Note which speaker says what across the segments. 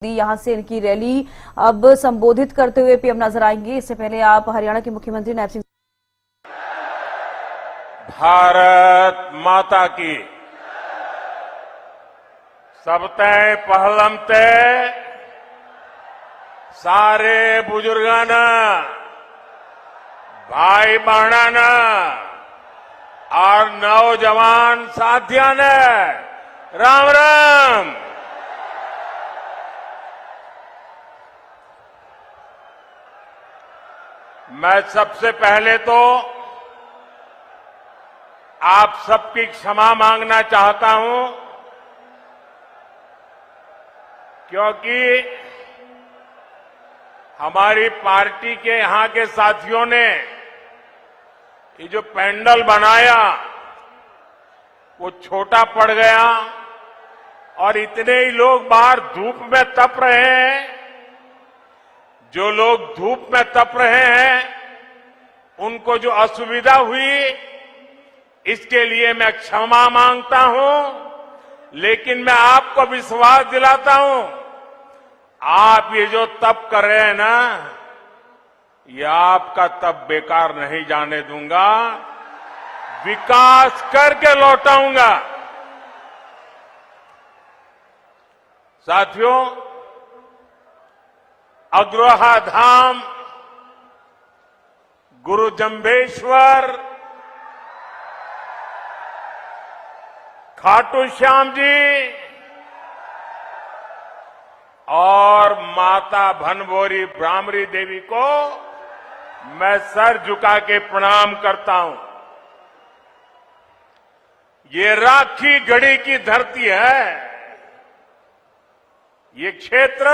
Speaker 1: यहां से इनकी रैली अब संबोधित करते हुए पीएम नजर आएंगे। इससे पहले आप हरियाणा के मुख्यमंत्री नैब सिंह।
Speaker 2: भारत माता की सबते पहलमते सारे बुजुर्गाना भाई बहना और नौजवान साथियों ने राम राम। मैं सबसे पहले तो आप सबकी क्षमा मांगना चाहता हूं, क्योंकि हमारी पार्टी के यहां के साथियों ने ये जो पैंडल बनाया वो छोटा पड़ गया और इतने ही लोग बाहर धूप में तप रहे हैं। जो लोग धूप में तप रहे हैं उनको जो असुविधा हुई इसके लिए मैं क्षमा मांगता हूं, लेकिन मैं आपको विश्वास दिलाता हूं आप ये जो तप कर रहे हैं ना, ये आपका तप बेकार नहीं जाने दूंगा, विकास करके लौटाऊंगा। साथियों, अग्रोहा धाम, गुरु जंबेश्वर, खाटू श्याम जी और माता भनभोरी ब्राह्मणी देवी को मैं सर झुका के प्रणाम करता हूं। ये राखी गढ़ी की धरती है। ये क्षेत्र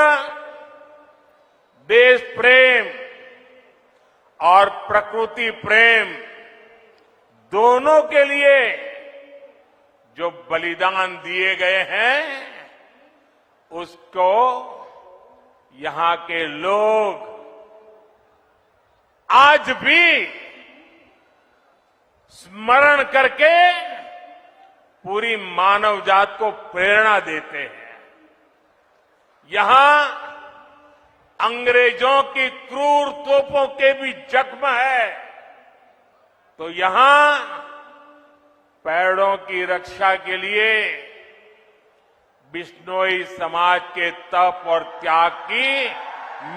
Speaker 2: देश प्रेम और प्रकृति प्रेम दोनों के लिए जो बलिदान दिए गए हैं उसको यहां के लोग आज भी स्मरण करके पूरी मानव जात को प्रेरणा देते हैं। यहां अंग्रेजों की क्रूर तोपों के भी जख्म है, तो यहां पेड़ों की रक्षा के लिए बिश्नोई समाज के तप और त्याग की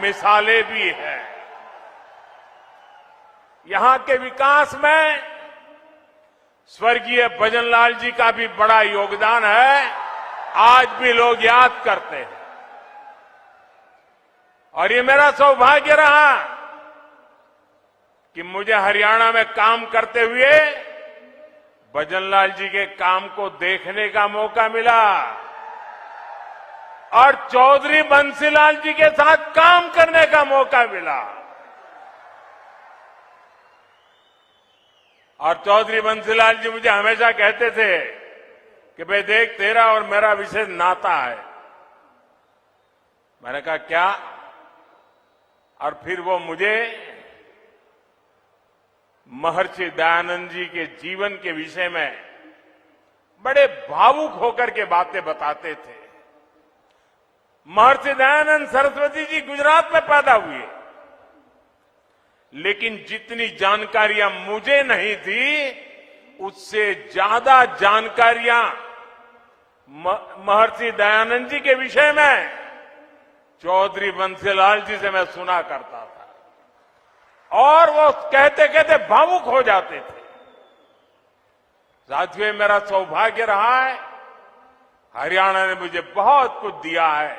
Speaker 2: मिसालें भी हैं। यहां के विकास में स्वर्गीय भजनलाल जी का भी बड़ा योगदान है, आज भी लोग याद करते हैं। और ये मेरा सौभाग्य रहा कि मुझे हरियाणा में काम करते हुए भजनलाल जी के काम को देखने का मौका मिला और चौधरी बंसीलाल जी के साथ काम करने का मौका मिला। और चौधरी बंसीलाल जी मुझे हमेशा कहते थे कि भाई देख, तेरा और मेरा विशेष नाता है। मैंने कहा क्या? और फिर वो मुझे महर्षि दयानंद जी के जीवन के विषय में बड़े भावुक होकर के बातें बताते थे। महर्षि दयानंद सरस्वती जी गुजरात में पैदा हुए, लेकिन जितनी जानकारियां मुझे नहीं थी उससे ज्यादा जानकारियां महर्षि दयानंद जी के विषय में चौधरी बंसीलाल जी से मैं सुना करता था और वो कहते कहते भावुक हो जाते थे। साथियों, मेरा सौभाग्य रहा है, हरियाणा ने मुझे बहुत कुछ दिया है,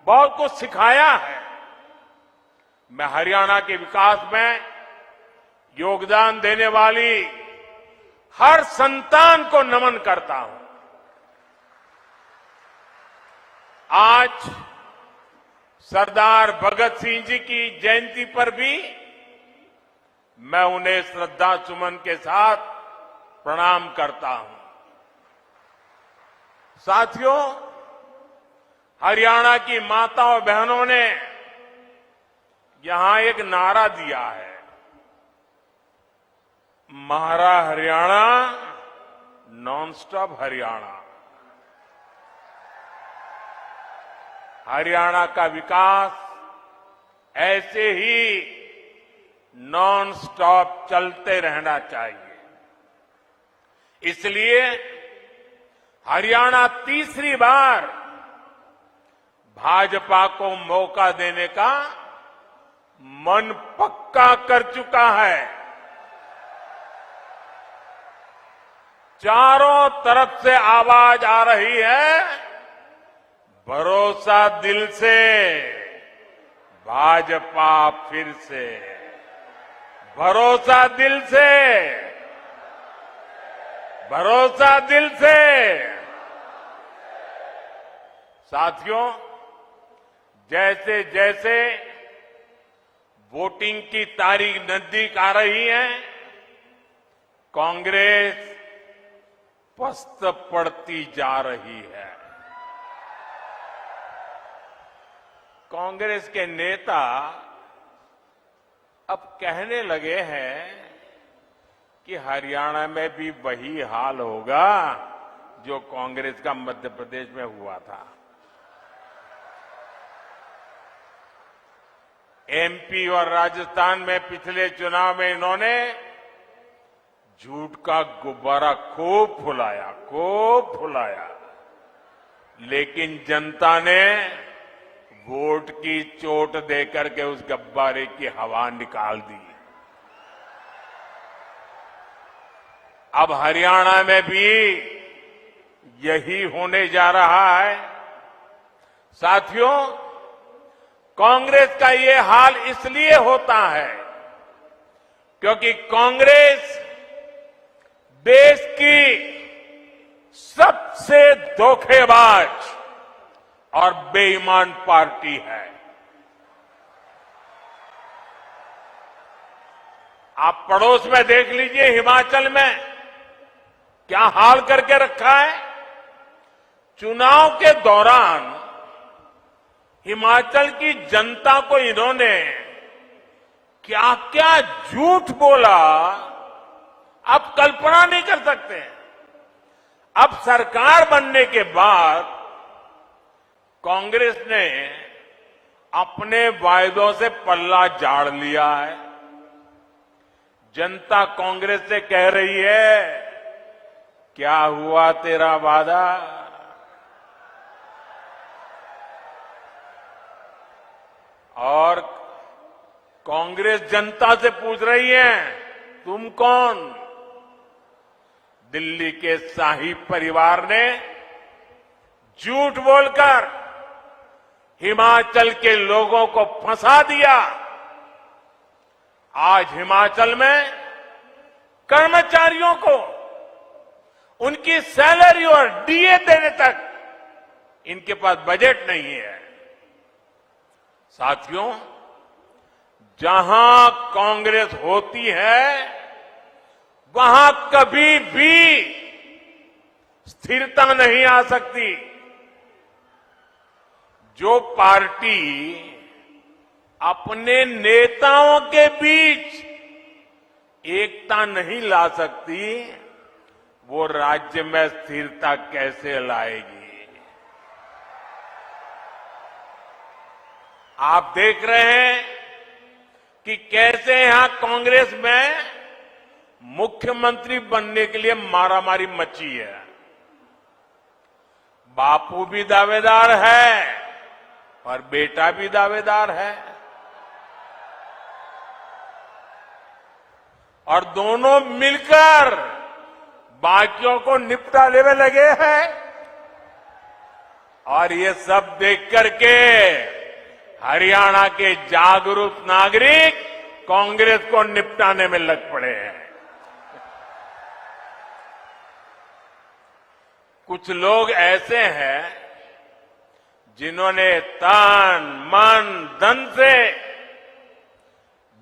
Speaker 2: बहुत कुछ सिखाया है। मैं हरियाणा के विकास में योगदान देने वाली हर संतान को नमन करता हूं। आज सरदार भगत सिंह जी की जयंती पर भी मैं उन्हें श्रद्धा सुमन के साथ प्रणाम करता हूं। साथियों, हरियाणा की माताओं बहनों ने यहां एक नारा दिया है, महारा हरियाणा, नॉन स्टॉप हरियाणा। हरियाणा का विकास ऐसे ही नॉन स्टॉप चलते रहना चाहिए। इसलिए हरियाणा तीसरी बार भाजपा को मौका देने का मन पक्का कर चुका है। चारों तरफ से आवाज आ रही है, भरोसा दिल से, भाजपा फिर से, भरोसा दिल से, भरोसा दिल से। साथियों, जैसे जैसे वोटिंग की तारीख नजदीक आ रही है, कांग्रेस पस्त पड़ती जा रही है। कांग्रेस के नेता अब कहने लगे हैं कि हरियाणा में भी वही हाल होगा जो कांग्रेस का मध्य प्रदेश में हुआ था। एमपी और राजस्थान में पिछले चुनाव में इन्होंने झूठ का गुब्बारा खूब फुलाया, लेकिन जनता ने वोट की चोट देकर के उस गुब्बारे की हवा निकाल दी। अब हरियाणा में भी यही होने जा रहा है। साथियों, कांग्रेस का ये हाल इसलिए होता है क्योंकि कांग्रेस देश की सबसे धोखेबाज और बेईमान पार्टी है। आप पड़ोस में देख लीजिए, हिमाचल में क्या हाल करके रखा है। चुनाव के दौरान हिमाचल की जनता को इन्होंने क्या क्या झूठ बोला, आप कल्पना नहीं कर सकते। अब सरकार बनने के बाद कांग्रेस ने अपने वायदों से पल्ला झाड़ लिया है। जनता कांग्रेस से कह रही है, क्या हुआ तेरा वादा? और कांग्रेस जनता से पूछ रही है, तुम कौन? दिल्ली के शाही परिवार ने झूठ बोलकर हिमाचल के लोगों को फंसा दिया। आज हिमाचल में कर्मचारियों को उनकी सैलरी और डीए देने तक इनके पास बजट नहीं है। साथियों, जहां कांग्रेस होती है वहां कभी भी स्थिरता नहीं आ सकती। जो पार्टी अपने नेताओं के बीच एकता नहीं ला सकती, वो राज्य में स्थिरता कैसे लाएगी? आप देख रहे हैं कि कैसे यहां कांग्रेस में मुख्यमंत्री बनने के लिए मारामारी मची है। बापू भी दावेदार है और बेटा भी दावेदार है, और दोनों मिलकर बाकियों को निपटा लेने लगे हैं। और ये सब देख करके हरियाणा के जागरूक नागरिक कांग्रेस को निपटाने में लग पड़े हैं। कुछ लोग ऐसे हैं जिन्होंने तन मन धन से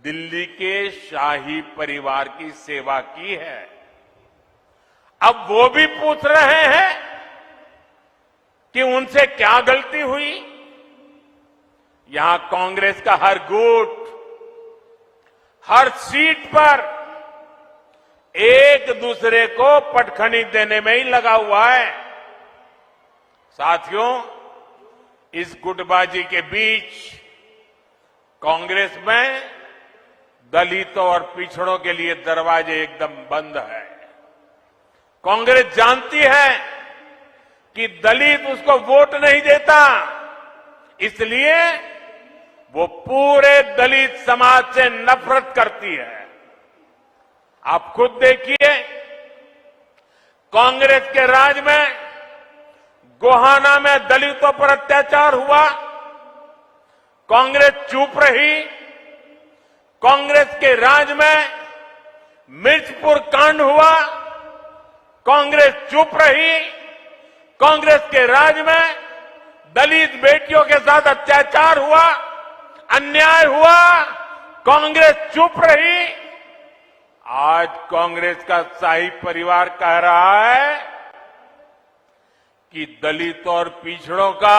Speaker 2: दिल्ली के शाही परिवार की सेवा की है। अब वो भी पूछ रहे हैं कि उनसे क्या गलती हुई। यहां कांग्रेस का हर गुट, हर सीट पर एक दूसरे को पटखनी देने में ही लगा हुआ है। साथियों, इस गुटबाजी के बीच कांग्रेस में दलितों और पिछड़ों के लिए दरवाजे एकदम बंद है। कांग्रेस जानती है कि दलित उसको वोट नहीं देता, इसलिए वो पूरे दलित समाज से नफरत करती है। आप खुद देखिए, कांग्रेस के राज में गोहाना में दलितों पर अत्याचार हुआ, कांग्रेस चुप रही। कांग्रेस के राज में मिर्चपुर कांड हुआ, कांग्रेस चुप रही। कांग्रेस के राज में दलित बेटियों के साथ अत्याचार हुआ, अन्याय हुआ, कांग्रेस चुप रही। आज कांग्रेस का शाही परिवार कह रहा है कि दलितों और पिछड़ों का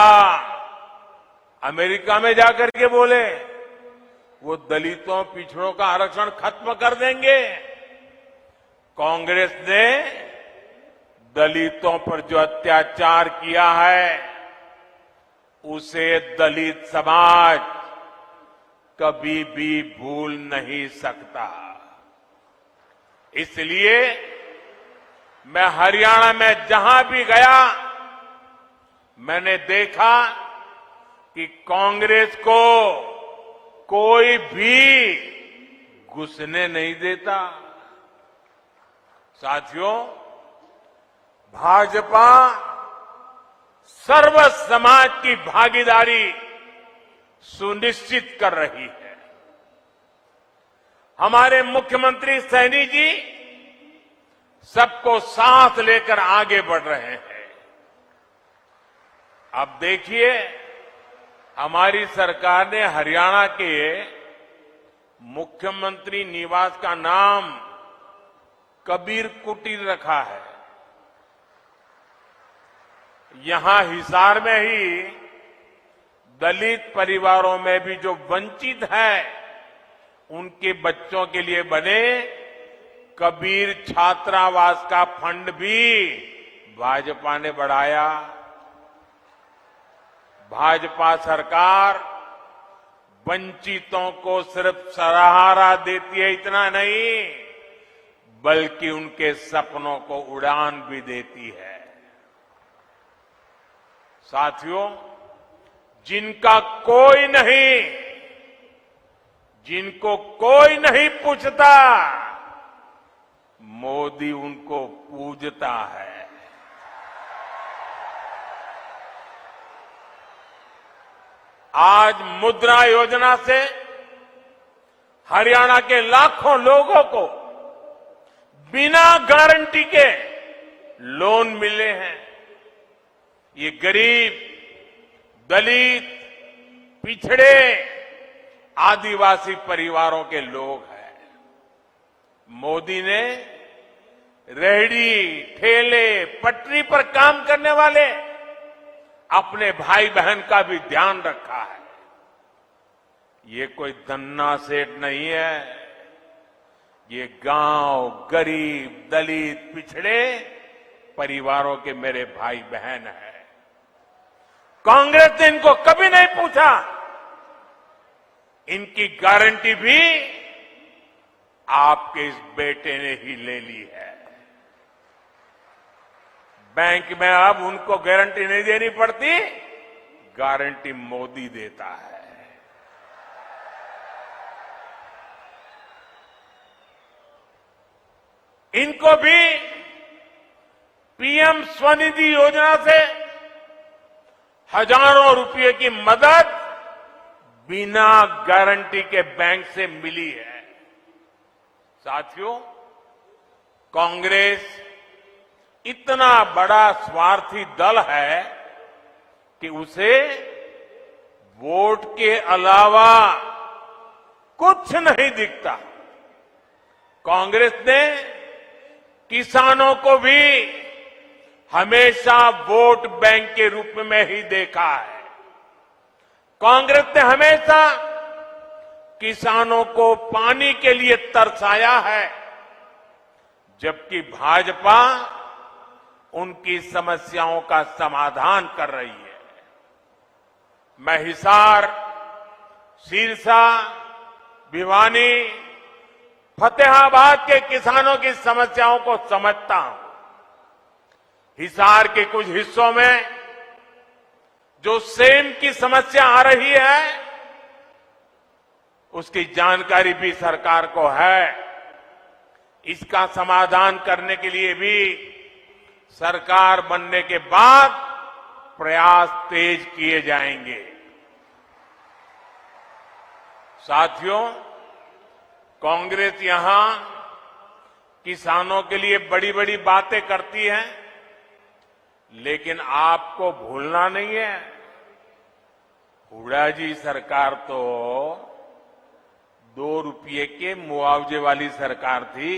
Speaker 2: अमेरिका में जाकर के बोले वो दलितों पिछड़ों का आरक्षण खत्म कर देंगे। कांग्रेस ने दलितों पर जो अत्याचार किया है उसे दलित समाज कभी भी भूल नहीं सकता। इसलिए मैं हरियाणा में जहां भी गया मैंने देखा कि कांग्रेस को कोई भी घुसने नहीं देता। साथियों, भाजपा सर्व समाज की भागीदारी सुनिश्चित कर रही है। हमारे मुख्यमंत्री सैनी जी सबको साथ लेकर आगे बढ़ रहे हैं। अब देखिए, हमारी सरकार ने हरियाणा के मुख्यमंत्री निवास का नाम कबीर कुटीर रखा है। यहां हिसार में ही दलित परिवारों में भी जो वंचित है उनके बच्चों के लिए बने कबीर छात्रावास का फंड भी भाजपा ने बढ़ाया। भाजपा सरकार वंचितों को सिर्फ सहारा देती है, इतना नहीं बल्कि उनके सपनों को उड़ान भी देती है। साथियों, जिनको कोई नहीं पूछता, मोदी उनको पूजता है। आज मुद्रा योजना से हरियाणा के लाखों लोगों को बिना गारंटी के लोन मिले हैं। ये गरीब, दलित, पिछड़े, आदिवासी परिवारों के लोग हैं। मोदी ने रेहड़ी, ठेले, पटरी पर काम करने वाले अपने भाई बहन का भी ध्यान रखा है। ये कोई धन्ना सेठ नहीं है, ये गांव, गरीब, दलित, पिछड़े परिवारों के मेरे भाई बहन हैं। कांग्रेस ने इनको कभी नहीं पूछा। इनकी गारंटी भी आपके इस बेटे ने ही ले ली है। बैंक में अब उनको गारंटी नहीं देनी पड़ती, गारंटी मोदी देता है। इनको भी पीएम स्वनिधि योजना से हजारों रुपए की मदद बिना गारंटी के बैंक से मिली है। साथियों, कांग्रेस इतना बड़ा स्वार्थी दल है कि उसे वोट के अलावा कुछ नहीं दिखता। कांग्रेस ने किसानों को भी हमेशा वोट बैंक के रूप में ही देखा है। कांग्रेस ने हमेशा किसानों को पानी के लिए तरसाया है, जबकि भाजपा उनकी समस्याओं का समाधान कर रही है। मैं हिसार, सिरसा, भिवानी, फतेहाबाद के किसानों की समस्याओं को समझता हूं। हिसार के कुछ हिस्सों में जो सेम की समस्या आ रही है, उसकी जानकारी भी सरकार को है। इसका समाधान करने के लिए भी सरकार बनने के बाद प्रयास तेज किए जाएंगे। साथियों, कांग्रेस यहां किसानों के लिए बड़ी बड़ी बातें करती है, लेकिन आपको भूलना नहीं है, हुड्डा जी सरकार तो 2 रुपये के मुआवजे वाली सरकार थी।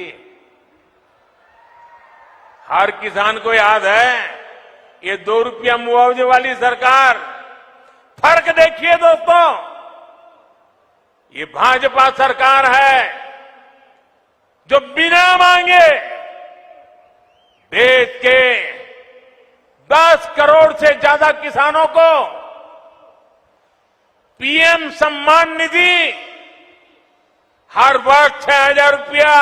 Speaker 2: हर किसान को याद है, ये 2 रुपया मुआवजे वाली सरकार। फर्क देखिए दोस्तों, ये भाजपा सरकार है जो बिना मांगे देश के 10 करोड़ से ज्यादा किसानों को पीएम सम्मान निधि हर वर्ष 6,000 रुपया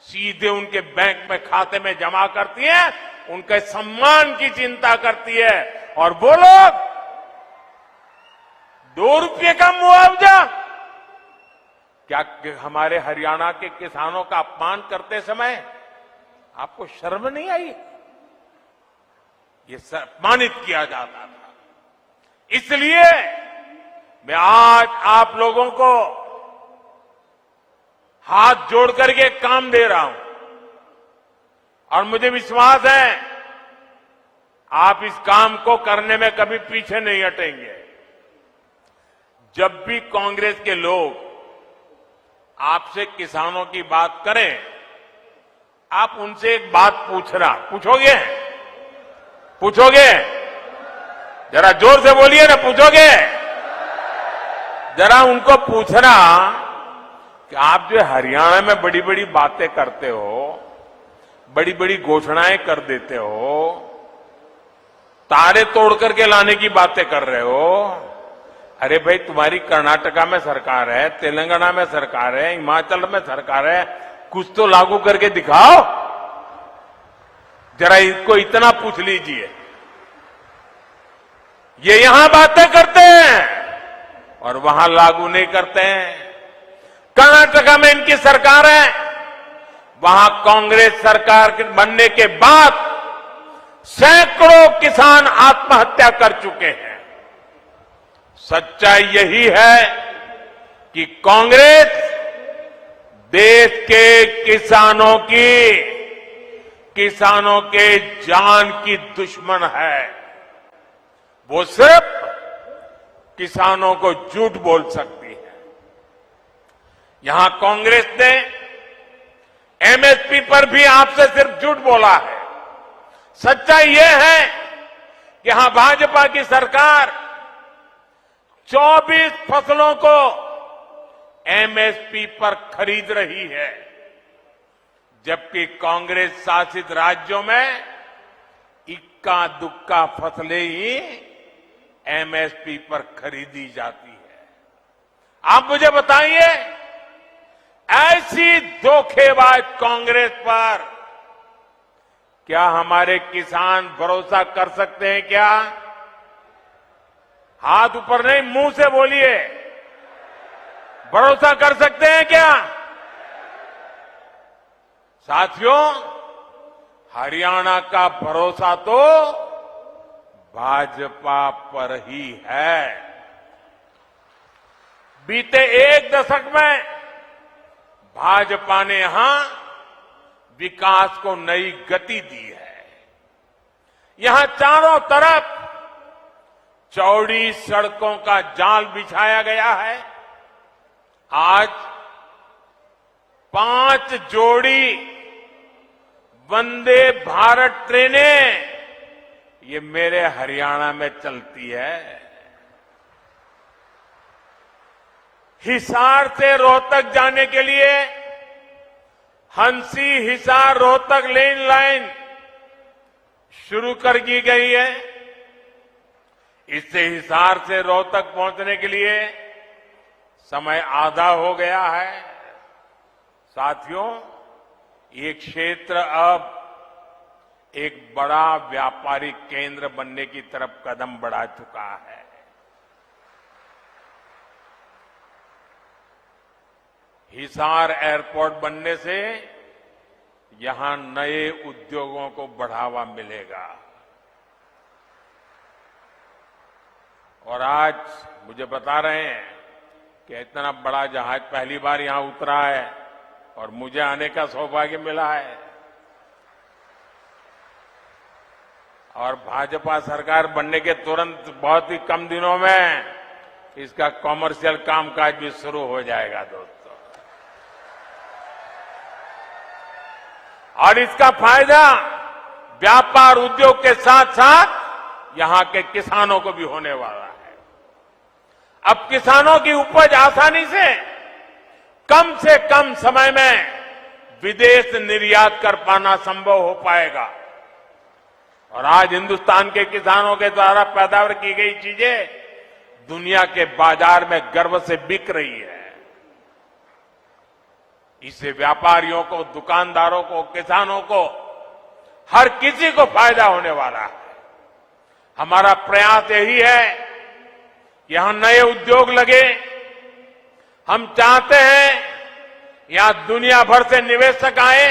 Speaker 2: सीधे उनके बैंक में खाते में जमा करती है, उनके सम्मान की चिंता करती है। और वो लोग 2 रुपये का मुआवजा, क्या हमारे हरियाणा के किसानों का अपमान करते समय आपको शर्म नहीं आई? ये अपमानित किया जाता था। इसलिए मैं आज आप लोगों को हाथ जोड़ करके काम दे रहा हूं और मुझे विश्वास है आप इस काम को करने में कभी पीछे नहीं हटेंगे। जब भी कांग्रेस के लोग आपसे किसानों की बात करें, आप उनसे एक बात पूछोगे? जरा जोर से बोलिए ना, पूछोगे? जरा उनको पूछना कि आप जो हरियाणा में बड़ी बड़ी बातें करते हो, बड़ी बड़ी घोषणाएं कर देते हो, तारे तोड़ करके लाने की बातें कर रहे हो। अरे भाई, तुम्हारी कर्नाटका में सरकार है, तेलंगाना में सरकार है, हिमाचल में सरकार है, कुछ तो लागू करके दिखाओ। जरा इसको इतना पूछ लीजिए। ये यहां बातें करते हैं और वहां लागू नहीं करते हैं। कर्नाटका में इनकी सरकार है, वहां कांग्रेस सरकार बनने के बाद सैकड़ों किसान आत्महत्या कर चुके हैं। सच्चाई यही है कि कांग्रेस देश के किसानों के जान की दुश्मन है। वो सिर्फ किसानों को झूठ बोल सकती है। यहां कांग्रेस ने एमएसपी पर भी आपसे सिर्फ झूठ बोला है। सच्चाई यह है कि यहां भाजपा की सरकार 24 फसलों को एमएसपी पर खरीद रही है, जबकि कांग्रेस शासित राज्यों में इक्का दुक्का फसलें ही एमएसपी पर खरीदी जाती है। आप मुझे बताइए, ऐसी धोखेबाज कांग्रेस पर क्या हमारे किसान भरोसा कर सकते हैं? क्या? हाथ ऊपर नहीं, मुंह से बोलिए। भरोसा कर सकते हैं क्या? साथियों, हरियाणा का भरोसा तो भाजपा पर ही है। बीते 1 दशक में भाजपा ने यहां विकास को नई गति दी है। यहां चारों तरफ चौड़ी सड़कों का जाल बिछाया गया है। आज 5 जोड़ी वंदे भारत ट्रेनें ये मेरे हरियाणा में चलती है। हिसार से रोहतक जाने के लिए हंसी हिसार रोहतक लेन लाइन शुरू कर दी गई है। इससे हिसार से रोहतक पहुंचने के लिए समय आधा हो गया है। साथियों, ये क्षेत्र अब एक बड़ा व्यापारिक केंद्र बनने की तरफ कदम बढ़ा चुका है। हिसार एयरपोर्ट बनने से यहां नए उद्योगों को बढ़ावा मिलेगा। और आज मुझे बता रहे हैं कि इतना बड़ा जहाज पहली बार यहां उतरा है और मुझे आने का सौभाग्य मिला है। और भाजपा सरकार बनने के तुरंत बहुत ही कम दिनों में इसका कॉमर्शियल कामकाज भी शुरू हो जाएगा दोस्तों। और इसका फायदा व्यापार उद्योग के साथ साथ यहां के किसानों को भी होने वाला है। अब किसानों की उपज आसानी से कम समय में विदेश निर्यात कर पाना संभव हो पाएगा। और आज हिंदुस्तान के किसानों के द्वारा पैदावार की गई चीजें दुनिया के बाजार में गर्व से बिक रही है। इससे व्यापारियों को, दुकानदारों को, किसानों को, हर किसी को फायदा होने वाला है। हमारा प्रयास यही है कि यहां नए उद्योग लगे। हम चाहते हैं यहां दुनिया भर से निवेशक आए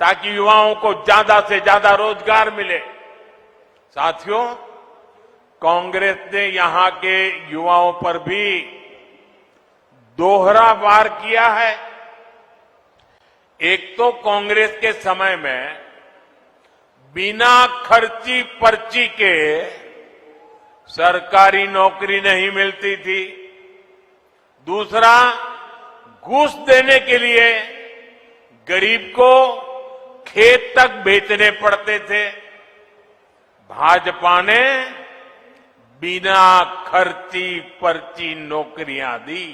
Speaker 2: ताकि युवाओं को ज्यादा से ज्यादा रोजगार मिले। साथियों, कांग्रेस ने यहां के युवाओं पर भी दोहरा वार किया है। एक तो कांग्रेस के समय में बिना खर्ची पर्ची के सरकारी नौकरी नहीं मिलती थी। दूसरा, घूस देने के लिए गरीब को खेत तक बेचने पड़ते थे। भाजपा ने बिना खर्ची पर्ची नौकरियां दी।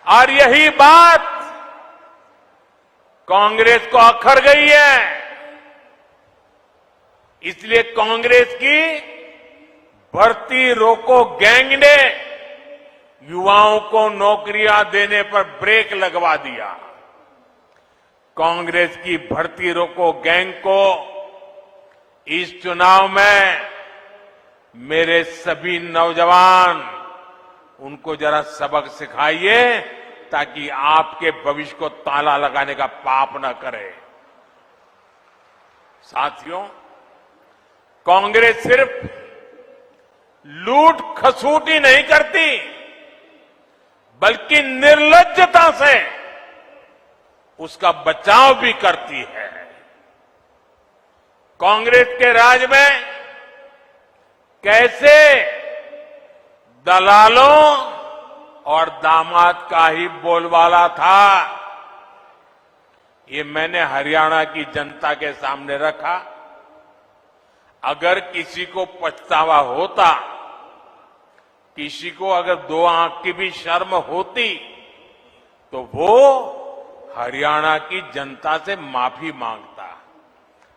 Speaker 2: और यही बात कांग्रेस को अखर गई है। इसलिए कांग्रेस की भर्ती रोको गैंग ने युवाओं को नौकरियां देने पर ब्रेक लगवा दिया। कांग्रेस की भर्ती रोको गैंग को इस चुनाव में मेरे सभी नौजवान उनको जरा सबक सिखाइए ताकि आपके भविष्य को ताला लगाने का पाप न करे। साथियों, कांग्रेस सिर्फ लूट खसूटी नहीं करती बल्कि निर्लज्जता से उसका बचाव भी करती है। कांग्रेस के राज में कैसे दलालों और दामाद का ही बोलबाला था, ये मैंने हरियाणा की जनता के सामने रखा। अगर किसी को पछतावा होता, किसी को अगर दो आंख की भी शर्म होती, तो वो हरियाणा की जनता से माफी मांगता।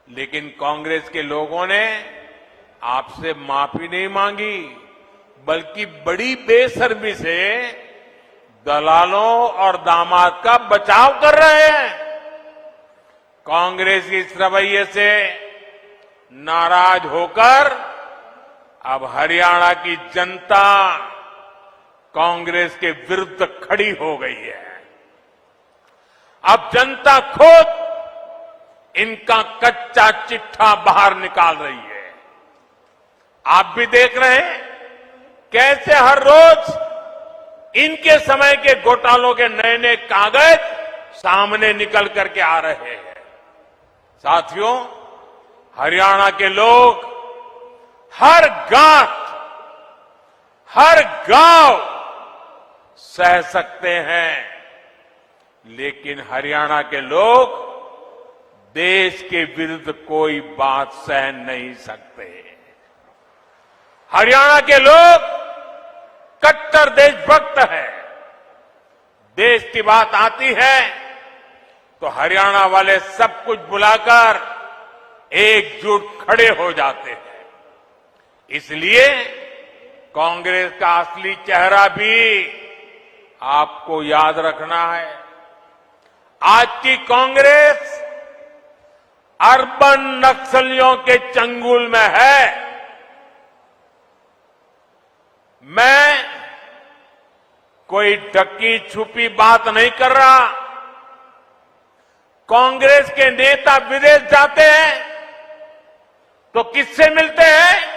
Speaker 2: लेकिन कांग्रेस के लोगों ने आपसे माफी नहीं मांगी, बल्कि बड़ी बेशर्मी से दलालों और दामाद का बचाव कर रहे हैं। कांग्रेस के इस रवैये से नाराज होकर अब हरियाणा की जनता कांग्रेस के विरुद्ध खड़ी हो गई है। अब जनता खुद इनका कच्चा चिट्ठा बाहर निकाल रही है। आप भी देख रहे हैं कैसे हर रोज इनके समय के घोटालों के नए नए कागज सामने निकल करके आ रहे हैं। साथियों, हरियाणा के लोग हर गांव, हर गांव सह सकते हैं, लेकिन हरियाणा के लोग देश के विरुद्ध कोई बात सह नहीं सकते। हरियाणा के लोग कट्टर देशभक्त हैं। देश की बात आती है तो हरियाणा वाले सब कुछ बुलाकर एकजुट खड़े हो जाते हैं। इसलिए कांग्रेस का असली चेहरा भी आपको याद रखना है। आज की कांग्रेस अर्बन नक्सलियों के चंगुल में है। मैं कोई ढकी छुपी बात नहीं कर रहा। कांग्रेस के नेता विदेश जाते हैं तो किससे मिलते हैं?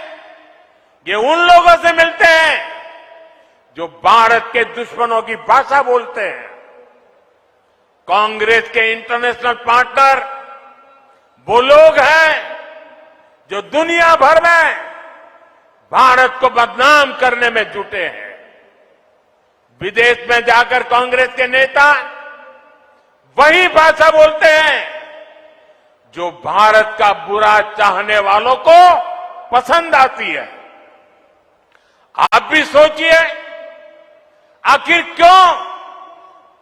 Speaker 2: ये उन लोगों से मिलते हैं जो भारत के दुश्मनों की भाषा बोलते हैं। कांग्रेस के इंटरनेशनल पार्टनर वो लोग हैं जो दुनिया भर में भारत को बदनाम करने में जुटे हैं। विदेश में जाकर कांग्रेस के नेता वही भाषा बोलते हैं जो भारत का बुरा चाहने वालों को पसंद आती है। आप भी सोचिए, आखिर क्यों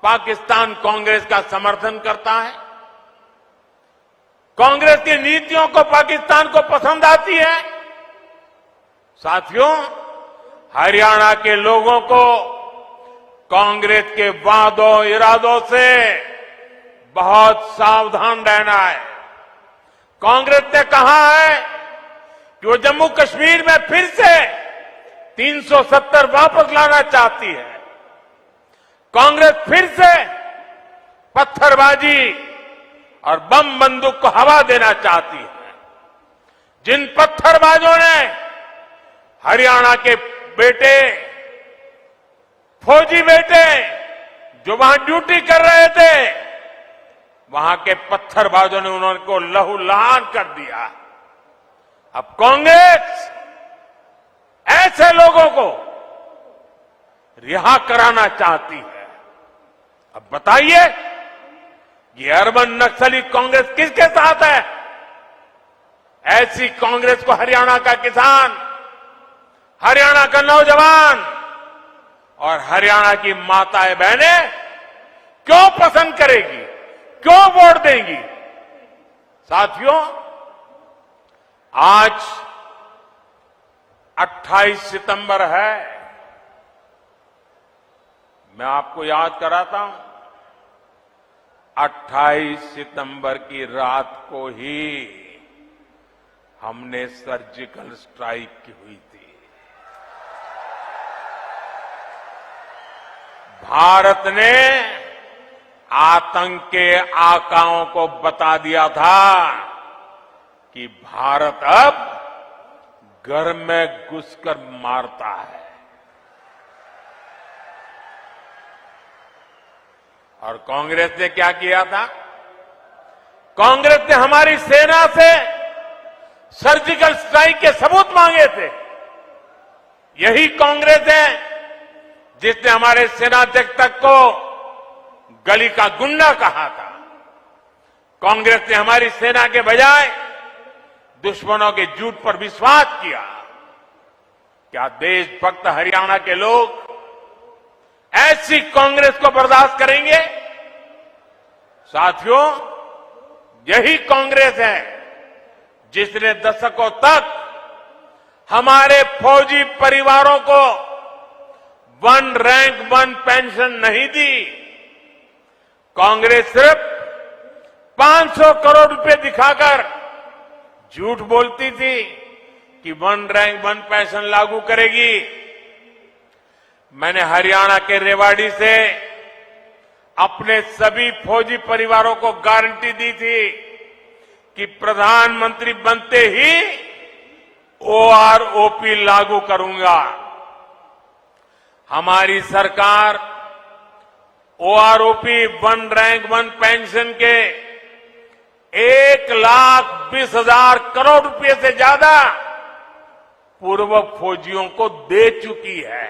Speaker 2: पाकिस्तान कांग्रेस का समर्थन करता है? कांग्रेस की नीतियों को पाकिस्तान को पसंद आती है। साथियों, हरियाणा के लोगों को कांग्रेस के वादों इरादों से बहुत सावधान रहना है। कांग्रेस ने कहा है कि वो जम्मू कश्मीर में फिर से 370 वापस लाना चाहती है। कांग्रेस फिर से पत्थरबाजी और बम बंदूक को हवा देना चाहती है। जिन पत्थरबाजों ने हरियाणा के बेटे, फौजी बेटे जो वहां ड्यूटी कर रहे थे, वहां के पत्थरबाजों ने उनको लहूलुहान कर दिया। अब कांग्रेस ऐसे लोगों को रिहा कराना चाहती है। अब बताइए, ये अर्बन नक्सली कांग्रेस किसके साथ है? ऐसी कांग्रेस को हरियाणा का किसान, हरियाणा का नौजवान और हरियाणा की माताएं बहनें क्यों पसंद करेगी, क्यों वोट देंगी? साथियों, आज 28 सितंबर है। मैं आपको याद कराता हूं, 28 सितंबर की रात को ही हमने सर्जिकल स्ट्राइक की हुई थी। भारत ने आतंक के आकाओं को बता दिया था कि भारत अब घर में घुसकर मारता है। और कांग्रेस ने क्या किया था? कांग्रेस ने हमारी सेना से सर्जिकल स्ट्राइक के सबूत मांगे थे। यही कांग्रेस है जिसने हमारे सेनाध्यक्ष तक को गली का गुंडा कहा था। कांग्रेस ने हमारी सेना के बजाय दुश्मनों के झूठ पर विश्वास किया। क्या देशभक्त हरियाणा के लोग ऐसी कांग्रेस को बर्दाश्त करेंगे? साथियों, यही कांग्रेस है जिसने दशकों तक हमारे फौजी परिवारों को 1 रैंक 1 पेंशन नहीं दी। कांग्रेस सिर्फ 500 करोड़ रुपए दिखाकर झूठ बोलती थी कि 1 रैंक 1 पेंशन लागू करेगी। मैंने हरियाणा के रेवाड़ी से अपने सभी फौजी परिवारों को गारंटी दी थी कि प्रधानमंत्री बनते ही ओआरओपी लागू करूंगा। हमारी सरकार ओआरओपी 1 रैंक 1 पेंशन के 1,20,000 करोड़ रुपए से ज्यादा पूर्व फौजियों को दे चुकी है।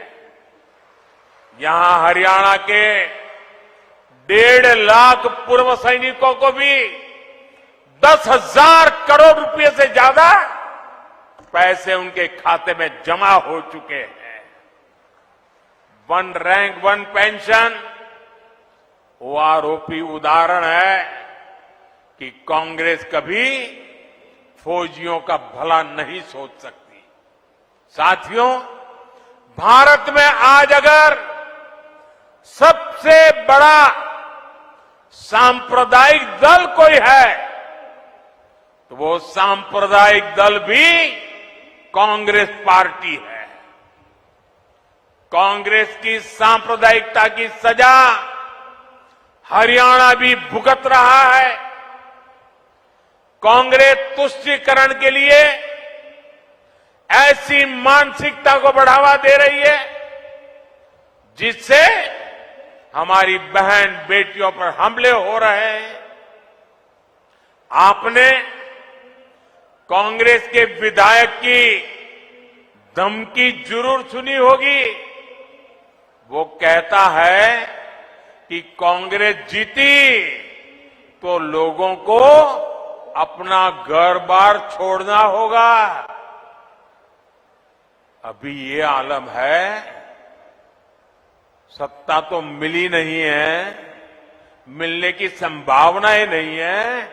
Speaker 2: यहां हरियाणा के 1.5 लाख पूर्व सैनिकों को भी 10,000 करोड़ रुपए से ज्यादा पैसे उनके खाते में जमा हो चुके हैं। 1 रैंक 1 पेंशन ओआरओपी उदाहरण है कि कांग्रेस कभी फौजियों का भला नहीं सोच सकती। साथियों, भारत में आज अगर सबसे बड़ा सांप्रदायिक दल कोई है तो वो सांप्रदायिक दल भी कांग्रेस पार्टी है। कांग्रेस की सांप्रदायिकता की सजा हरियाणा भी भुगत रहा है। कांग्रेस तुष्टीकरण के लिए ऐसी मानसिकता को बढ़ावा दे रही है जिससे हमारी बहन बेटियों पर हमले हो रहे हैं। आपने कांग्रेस के विधायक की धमकी जरूर सुनी होगी। वो कहता है कि कांग्रेस जीती तो लोगों को अपना घर बार छोड़ना होगा। अभी ये आलम है, सत्ता तो मिली नहीं है, मिलने की संभावनाएं नहीं है,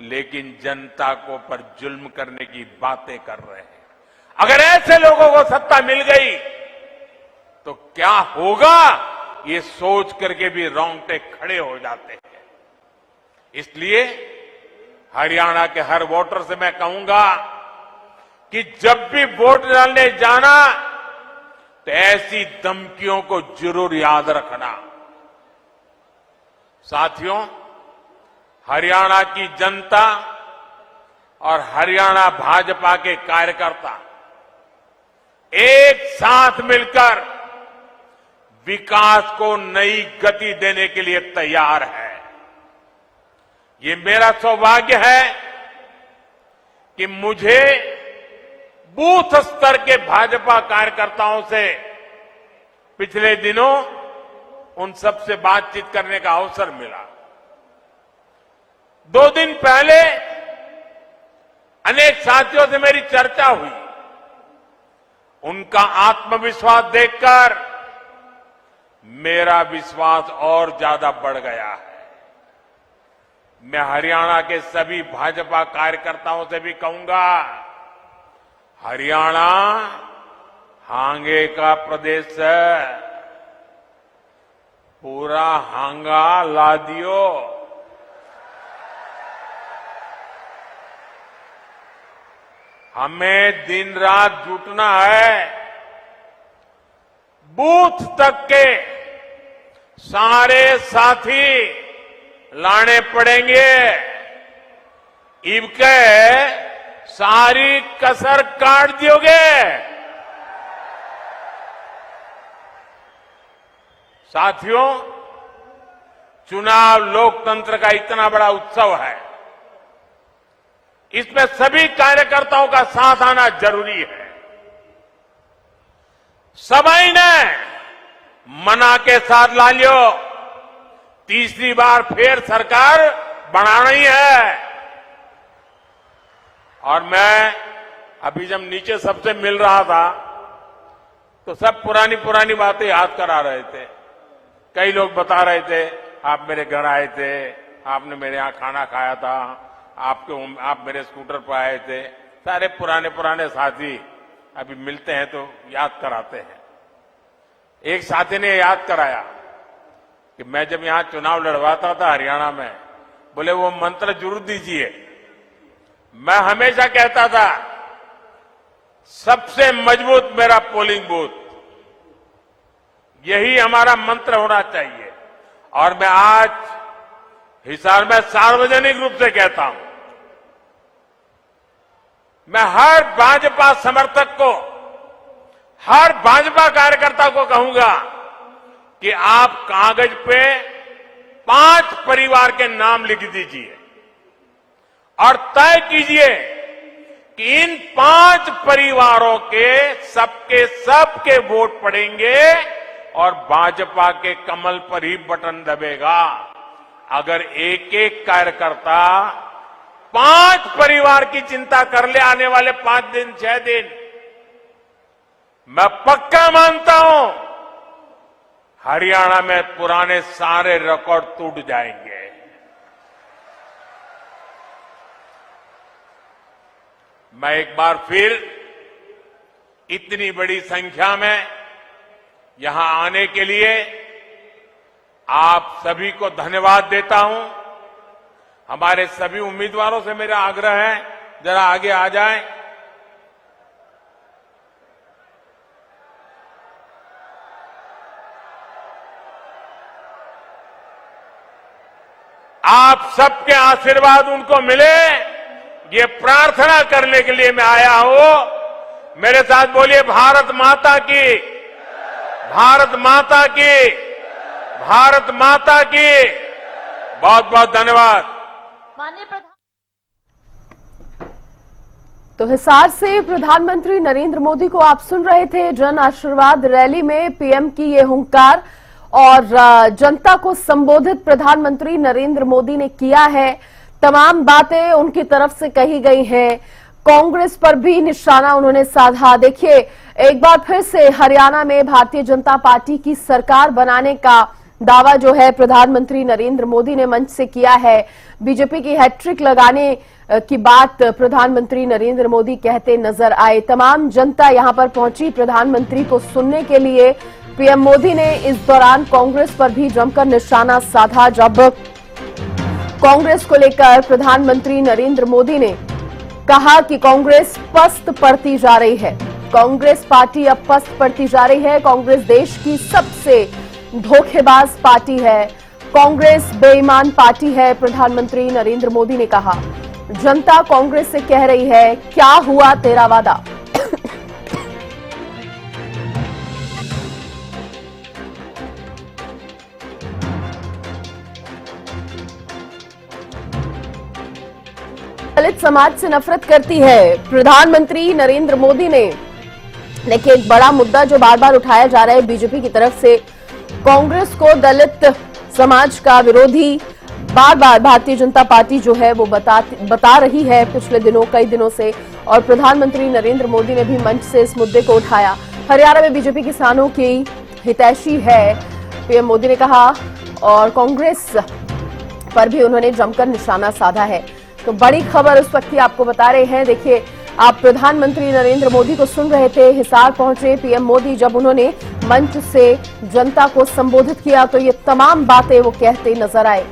Speaker 2: लेकिन जनता को पर जुल्म करने की बातें कर रहे हैं। अगर ऐसे लोगों को सत्ता मिल गई तो क्या होगा, ये सोच करके भी रोंगटे खड़े हो जाते हैं। इसलिए हरियाणा के हर वोटर से मैं कहूंगा कि जब भी वोट डालने जाना तो ऐसी धमकियों को जरूर याद रखना। साथियों, हरियाणा की जनता और हरियाणा भाजपा के कार्यकर्ता एक साथ मिलकर विकास को नई गति देने के लिए तैयार है। ये मेरा सौभाग्य है कि मुझे बूथ स्तर के भाजपा कार्यकर्ताओं से पिछले दिनों उन सबसे बातचीत करने का अवसर मिला। 2 दिन पहले अनेक साथियों से मेरी चर्चा हुई। उनका आत्मविश्वास देखकर मेरा विश्वास और ज्यादा बढ़ गया है। मैं हरियाणा के सभी भाजपा कार्यकर्ताओं से भी कहूंगा, हरियाणा हांगे का प्रदेश है, पूरा हांगा ला दियो। हमें दिन रात जुटना है, बूथ तक के सारे साथी लाने पड़ेंगे। इबके सारी कसर काट दियोगे। साथियों, चुनाव लोकतंत्र का इतना बड़ा उत्सव है, इसमें सभी कार्यकर्ताओं का साथ आना जरूरी है। सभी ने मना के साथ ला लियो, तीसरी बार फिर सरकार बनाना ही है। और मैं अभी जब नीचे सबसे मिल रहा था तो सब पुरानी पुरानी बातें याद करा रहे थे। कई लोग बता रहे थे, आप मेरे घर आए थे, आपने मेरे यहां खाना खाया था, आप मेरे स्कूटर पर आए थे। सारे पुराने पुराने साथी अभी मिलते हैं तो याद कराते हैं। एक साथी ने याद कराया कि मैं जब यहां चुनाव लड़वाता था हरियाणा में, बोले वो मंत्र जरूर दीजिए। मैं हमेशा कहता था सबसे मजबूत मेरा पोलिंग बूथ, यही हमारा मंत्र होना चाहिए। और मैं आज हिसार में सार्वजनिक रूप से कहता हूं, मैं हर भाजपा समर्थक को, हर भाजपा कार्यकर्ता को कहूंगा कि आप कागज पे 5 परिवार के नाम लिख दीजिए और तय कीजिए कि इन 5 परिवारों के सबके वोट पड़ेंगे और भाजपा के कमल पर ही बटन दबेगा। अगर एक एक कार्यकर्ता 5 परिवार की चिंता कर ले आने वाले 5 दिन 6 दिन, मैं पक्का मानता हूं हरियाणा में पुराने सारे रिकॉर्ड टूट जाएंगे। मैं एक बार फिर इतनी बड़ी संख्या में यहां आने के लिए आप सभी को धन्यवाद देता हूं। हमारे सभी उम्मीदवारों से मेरा आग्रह है, जरा आगे आ जाएं। आप सबके आशीर्वाद उनको मिले, ये प्रार्थना करने के लिए मैं आया हूं। मेरे साथ बोलिए भारत माता की, भारत माता की, भारत माता की। बहुत बहुत धन्यवाद।
Speaker 3: माननीय तो हिसार से प्रधानमंत्री नरेंद्र मोदी को आप सुन रहे थे। जन आशीर्वाद रैली में पीएम की ये हुंकार और जनता को संबोधित प्रधानमंत्री नरेंद्र मोदी ने किया है। तमाम बातें उनकी तरफ से कही गई हैं। कांग्रेस पर भी निशाना उन्होंने साधा। देखिए, एक बार फिर से हरियाणा में भारतीय जनता पार्टी की सरकार बनाने का दावा जो है प्रधानमंत्री नरेंद्र मोदी ने मंच से किया है। बीजेपी की हैट्रिक लगाने की बात प्रधानमंत्री नरेंद्र मोदी कहते नजर आए। तमाम जनता यहां पर पहुंची प्रधानमंत्री को सुनने के लिए। पीएम मोदी ने इस दौरान कांग्रेस पर भी जमकर निशाना साधा। जब कांग्रेस को लेकर प्रधानमंत्री नरेंद्र मोदी ने कहा कि कांग्रेस पस्त पड़ती जा रही है, कांग्रेस पार्टी अब पस्त पड़ती जा रही है, कांग्रेस देश की सबसे धोखेबाज पार्टी है, कांग्रेस बेईमान पार्टी है। प्रधानमंत्री नरेंद्र मोदी ने कहा, जनता कांग्रेस से कह रही है, क्या हुआ तेरा वादा। दलित समाज से नफरत करती है। प्रधानमंत्री नरेंद्र मोदी ने देखिए एक बड़ा मुद्दा जो बार बार उठाया जा रहा है बीजेपी की तरफ से, कांग्रेस को दलित समाज का विरोधी बार बार भारतीय जनता पार्टी जो है वो बता रही है पिछले दिनों, कई दिनों से। और प्रधानमंत्री नरेंद्र मोदी ने भी मंच से इस मुद्दे को उठाया। हरियाणा में बीजेपी किसानों की हितैषी है, पीएम मोदी ने कहा, और कांग्रेस पर भी उन्होंने जमकर निशाना साधा है। तो बड़ी खबर उस वक्त की आपको बता रहे हैं। देखिए, आप प्रधानमंत्री नरेंद्र मोदी को सुन रहे थे। हिसार पहुंचे पीएम मोदी, जब उन्होंने मंच से जनता को संबोधित किया तो ये तमाम बातें वो कहते नजर आए।